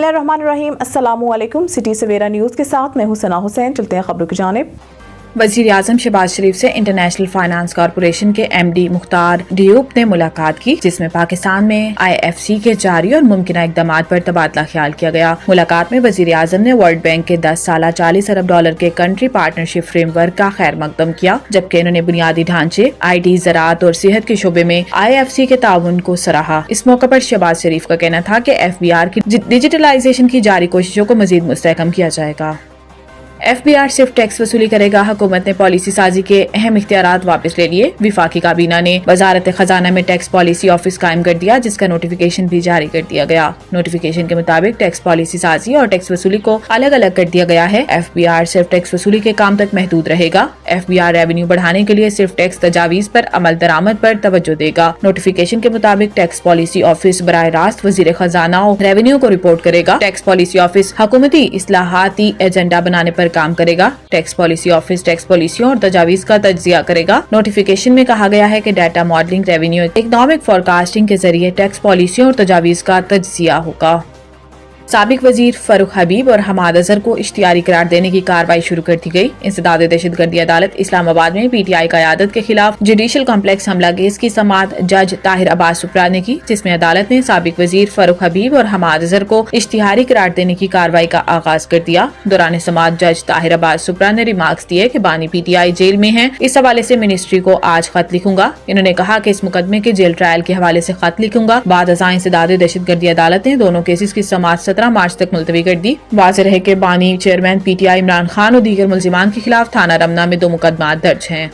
बिस्मिल्लाहिर्रहमानिर्रहीम। अस्सलामु अलैकुम। सिटी सवेरा न्यूज़ के साथ मैं हूं सना हुसैन। चलते हैं खबरों की जानिब। वज़ीर आज़म शहबाज शरीफ से इंटरनेशनल फाइनेंस कॉरपोरेशन के MD मुख्तार डियूब ने मुलाकात की, जिसमें पाकिस्तान में IFC के जारी और मुमकिन इक़दाम पर तबादला ख्याल किया गया। मुलाकात में वज़ीर आज़म ने वर्ल्ड बैंक के 10 साला $40 अरब के कंट्री पार्टनरशिप फ्रेमवर्क का खैर मकदम किया, जबकि उन्होंने बुनियादी ढांचे, IT, ज़राअत और सेहत के शोबे में IFC के ताउन को सराहा। इस मौके पर शहबाज शरीफ का कहना था कि FBR की डिजिटलाइजेशन की जारी कोशिशों को मजीद मुस्तहकम किया जाएगा। FBR सिर्फ टैक्स वसूली करेगा। हुकूमत ने पॉलिसी साजी के अहम इख्तियारात वापस ले लिए। विफाकी काबीना ने वजारत खजाना में टैक्स पॉलिसी ऑफिस कायम कर दिया, जिसका नोटिफिकेशन भी जारी कर दिया गया। नोटिफिकेशन के मुताबिक टैक्स पॉलिसी साजी और टैक्स वसूली को अलग अलग कर दिया गया है। FBR सिर्फ टैक्स वसूली के काम तक महदूद रहेगा। FBR रेवेन्यू बढ़ाने के लिए सिर्फ टैक्स तजावीज पर अमल दरामद पर तवज्जो देगा। नोटिफिकेशन के मुताबिक टैक्स पॉलिसी ऑफिस बराह रास्त वजीर खजाना और रेवेन्यू को रिपोर्ट करेगा। टैक्स पॉलिसी ऑफिस हुकूमती इस्लाहाती एजेंडा बनाने पर काम करेगा। टैक्स पॉलिसी ऑफिस टैक्स पॉलिसियों और तजावीज का तज्जिया करेगा। नोटिफिकेशन में कहा गया है कि data modelling, revenue economic forecasting के जरिए टैक्स पॉलिसियों और तजावीज का तज्जिया होगा। साबिक वजीर फरूख हबीब और हमाद अजहर को इश्तियारी करार देने की कार्रवाई शुरू कर दी गई। इंसदाद दहशतगर्दी अदालत इस्लामाबाद में PTI क़यादत के खिलाफ जुडिशल कॉम्प्लेक्स हमला केस की समाअत जज ताहिर अब्बास सुप्रा ने की, जिसमें अदालत ने साबिक वजीर फरूख हबीब और हमाद अजहर को इश्तिहारी करार देने की कार्रवाई का आगाज कर दिया। दौरान समाअत जज ताहिर अब्बास सुप्रा ने रिमार्क्स दिए कि बानी PTI जेल में है। इस हवाले से मिनिस्ट्री को आज खत लिखूंगा। इन्होंने कहा कि इस मुकदमे के जेल ट्रायल के हवाले से खत लिखूंगा। बाद अज़ां इंसदाद दहशतगर्दी अदालत ने दोनों केसेस की समाअत 17 मार्च तक मुलतवी कर दी। वाज़ेह है कि बानी चेयरमैन PTI इमरान खान और दीगर मुल्जिमान के खिलाफ थाना रमना में 2 मुकदमात दर्ज हैं।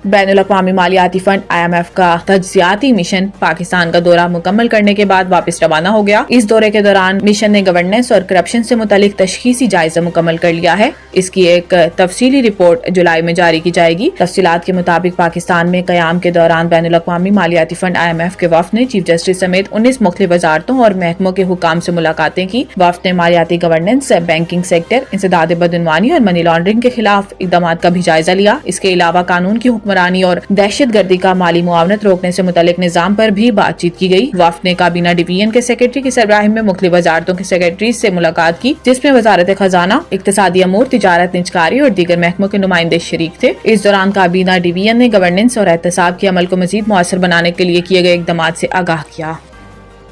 बैनुल अक़वामी मालियाती फंड IMF का तज्ज़ियाती मिशन पाकिस्तान का दौरा मुकम्मल करने के बाद वापस रवाना हो गया। इस दौरे के दौरान मिशन ने गवर्नेंस और करप्शन से मुतालिक तशख़ीसी जायजा मुकम्मल कर लिया है। इसकी एक तफसीली रिपोर्ट जुलाई में जारी की जाएगी। तफसीलात के मुताबिक पाकिस्तान में क़याम के दौरान बैनुल अक़वामी मालियाती फंड IMF के वफ़द ने चीफ जस्टिस समेत 19 मुख्तलिफ वज़ारतों और महकमों के हुकाम से मुलाकातें की। वफ़द ने मालियाती गवर्नेंस, बैंकिंग सेक्टर, इंसदाद बदअनवानी और मनी लॉन्ड्रिंग के खिलाफ इक़दाम का भी जायजा लिया। इसके अलावा कानून की हुक्मरानी और दहशत गर्दी का माली मुआवनत रोकने से मुतालिक निज़ाम पर भी बातचीत की गई। वफ़द ने काबीना डिवीजन के सेक्रेटरी की सरबराही में मुख्तलिफ वजारतों के सेक्रेटरी से मुलाकात की, जिसमें वजारत खजाना, इक्तिसादी अमूर, तिजारत, निजकारी और दीगर महकमों के नुमाइंदे शरीक थे। इस दौरान काबीना डिवीजन ने गवर्नेंस और एहतसाब के अमल को मजीद मुअस्सर बनाने के लिए किए गए इक़दाम से आगाह किया।